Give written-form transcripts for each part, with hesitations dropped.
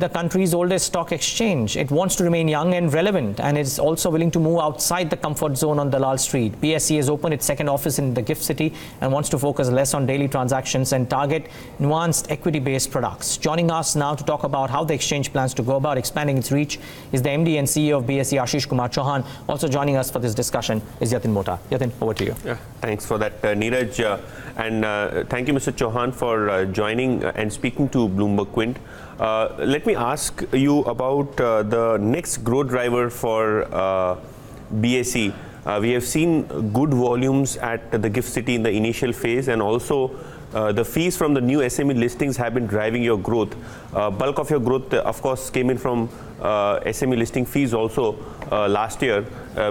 the country's oldest stock exchange. It wants to remain young and relevant, and is also willing to move outside the comfort zone on Dalal Street. BSE has opened its second office in the Gift City and wants to focus less on daily transactions and target nuanced equity-based products. Joining us now to talk about how the exchange plans to go about expanding its reach is the MD and CEO of BSE, Ashish Kumar Chauhan. Also joining us for this discussion is Yatin Mota. Yatin, over to you. Yeah, thanks for that, Neeraj. And thank you, Mr. Chauhan, for joining and speaking to Bloomberg Quint. Let me ask you about the next growth driver for BSE. We have seen good volumes at the Gift City in the initial phase, and also the fees from the new SME listings have been driving your growth. Bulk of your growth, of course, came in from SME listing fees also last year,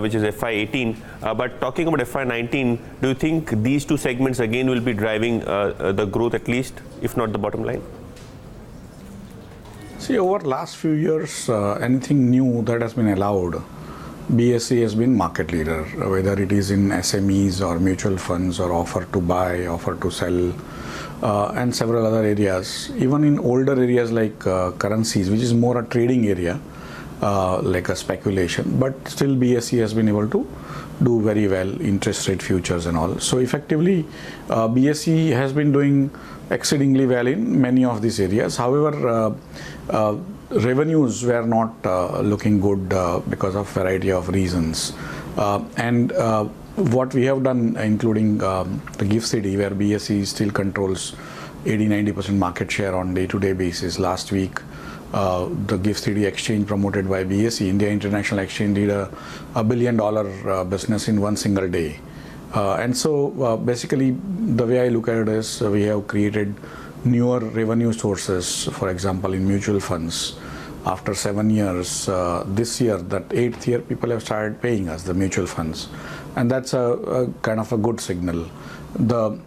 which is FY18. But talking about FY19, do you think these two segments again will be driving the growth, at least, if not the bottom line? See, over the last few years, anything new that has been allowed, BSE has been market leader, whether it is in SMEs or mutual funds or offer to buy, offer to sell, and several other areas. Even in older areas like currencies, which is more a trading area, like a speculation, but still BSE has been able to do very well, interest rate futures and all. So effectively, BSE has been doing exceedingly well in many of these areas. However, revenues were not looking good because of variety of reasons. And what we have done, including the Gift City, where BSE still controls 80-90% market share on day-to-day basis. Last week, the Gift City exchange promoted by BSE, India International Exchange, did a $1 billion business in one single day. And so basically the way I look at it is we have created newer revenue sources. For example, in mutual funds, after 7 years, this year, that 8th year, people have started paying us, the mutual funds. And that's a kind of a good signal. The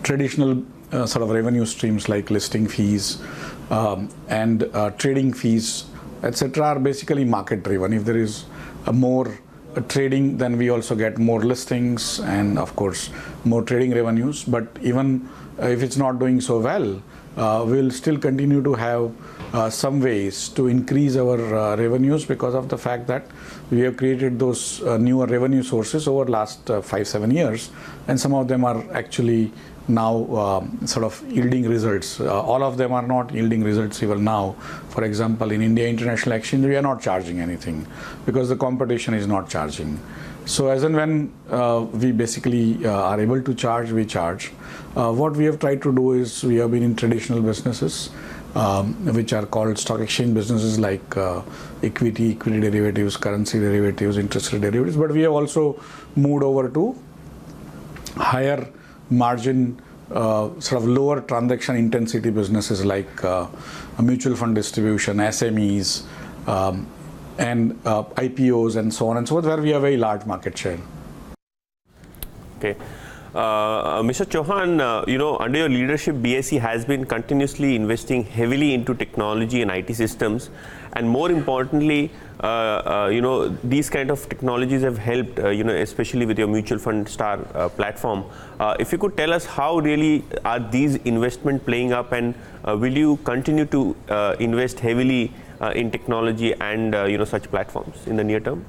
traditional sort of revenue streams like listing fees and trading fees, etc., are basically market driven. If there is more trading, then we also get more listings and of course more trading revenues. But even if it's not doing so well, we'll still continue to have some ways to increase our revenues, because of the fact that we have created those newer revenue sources over last 5-7 years, and some of them are actually now sort of yielding results. All of them are not yielding results even now. For example, in India International Exchange, we are not charging anything because the competition is not charging. So as and when we basically are able to charge, we charge. What we have tried to do is we have been in traditional businesses, which are called stock exchange businesses, like equity derivatives, currency derivatives, interest rate derivatives. But we have also moved over to higher margin, sort of lower transaction intensity businesses like mutual fund distribution, SMEs, and IPOs and so on and so forth, where we have a very large market share. Okay. Mr. Chauhan, under your leadership, BSE has been continuously investing heavily into technology and IT systems, and more importantly, these kind of technologies have helped, especially with your mutual fund star platform. If you could tell us how really are these investments playing up, and will you continue to invest heavily in technology and such platforms in the near term?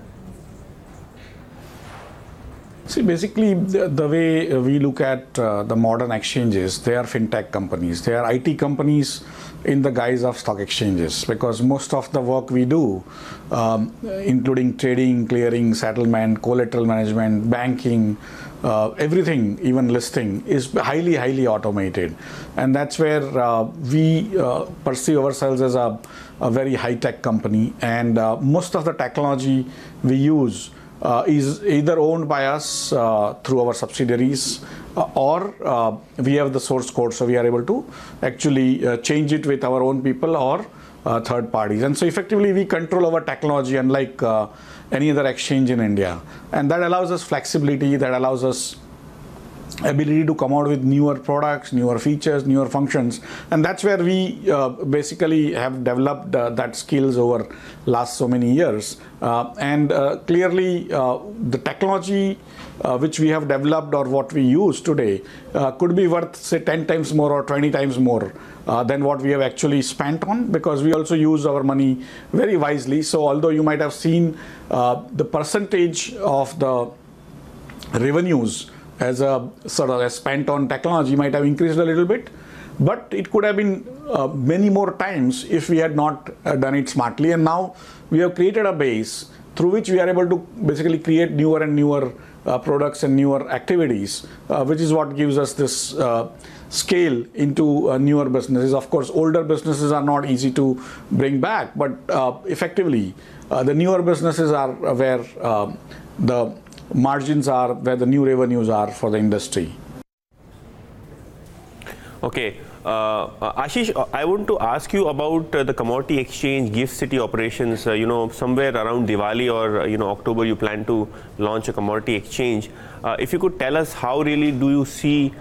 See, basically, the way we look at the modern exchanges, they are fintech companies. They are IT companies in the guise of stock exchanges, because most of the work we do, including trading, clearing, settlement, collateral management, banking, everything, even listing, is highly automated. And that's where we perceive ourselves as a very high-tech company. And most of the technology we use is either owned by us through our subsidiaries, or we have the source code, so we are able to actually change it with our own people or third parties. And so effectively we control our technology, unlike any other exchange in India. And that allows us flexibility, that allows us ability to come out with newer products, newer features, newer functions, and that's where we basically have developed that skills over last so many years. And clearly the technology which we have developed or what we use today could be worth, say, 10 times more or 20 times more than what we have actually spent on, because we also use our money very wisely. So although you might have seen the percentage of the revenues as a sort of spent on technology might have increased a little bit, but it could have been many more times if we had not done it smartly. And now we have created a base through which we are able to basically create newer and newer products and newer activities, which is what gives us this scale into newer businesses. Of course, older businesses are not easy to bring back, but effectively the newer businesses are where the margins are, where the new revenues are for the industry. Okay, Ashish, I want to ask you about the commodity exchange GIFT City operations. Somewhere around Diwali or October, you plan to launch a commodity exchange. If you could tell us how really do you see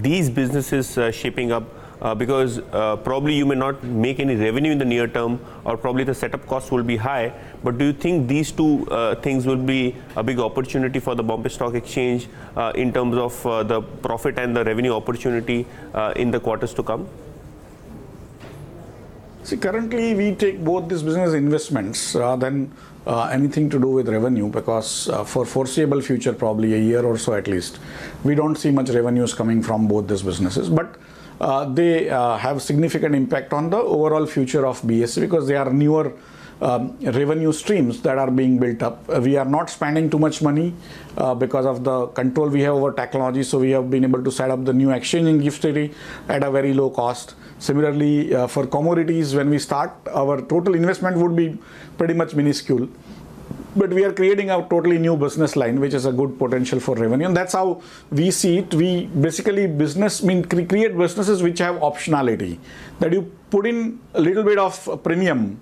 these businesses shaping up? Because probably you may not make any revenue in the near term, or probably the setup costs will be high. But do you think these two things will be a big opportunity for the Bombay Stock Exchange in terms of the profit and the revenue opportunity in the quarters to come? See, currently we take both these business investments rather than anything to do with revenue, because for foreseeable future, probably a year or so at least, we don't see much revenues coming from both these businesses. But they have significant impact on the overall future of BSE, because they are newer revenue streams that are being built up. We are not spending too much money because of the control we have over technology, so we have been able to set up the new exchange in GIFT City at a very low cost. Similarly, for commodities, when we start, our total investment would be pretty much minuscule. But we are creating a totally new business line, which is a good potential for revenue, and that's how we see it. We basically create businesses which have optionality, that you put in a little bit of premium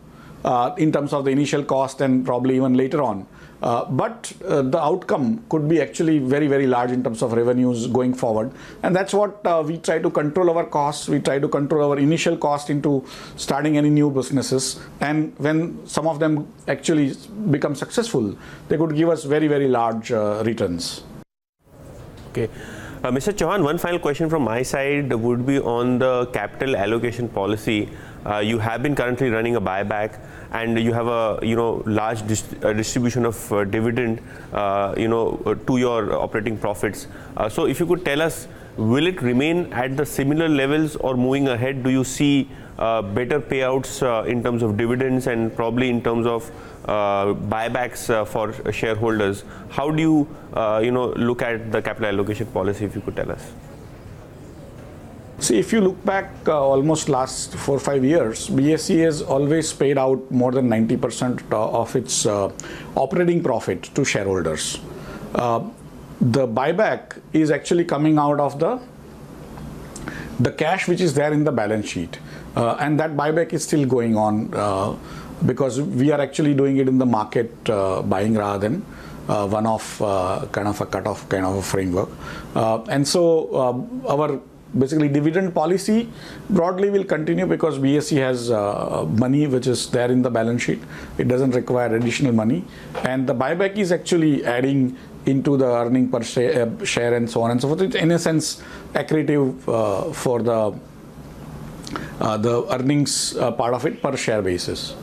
in terms of the initial cost and probably even later on. But the outcome could be actually very, very large in terms of revenues going forward. And that's what we try to control our costs. We try to control our initial cost into starting any new businesses. And when some of them actually become successful, they could give us very, very large returns. Okay. Mr. Chauhan, one final question from my side would be on the capital allocation policy. You have been currently running a buyback, and you have a large distribution of dividend to your operating profits. So if you could tell us, will it remain at the similar levels, or moving ahead, do you see better payouts in terms of dividends and probably in terms of buybacks for shareholders? How do you look at the capital allocation policy, if you could tell us? See, if you look back almost last 4 or 5 years, BSE has always paid out more than 90% of its operating profit to shareholders. The buyback is actually coming out of the cash which is there in the balance sheet, and that buyback is still going on because we are actually doing it in the market buying rather than one-off kind of a cut-off kind of a framework. And so our basically dividend policy broadly will continue, because BSE has money which is there in the balance sheet. It doesn't require additional money, and the buyback is actually adding into the earning per share and so on and so forth. It's in a sense accretive for the earnings part of it per share basis.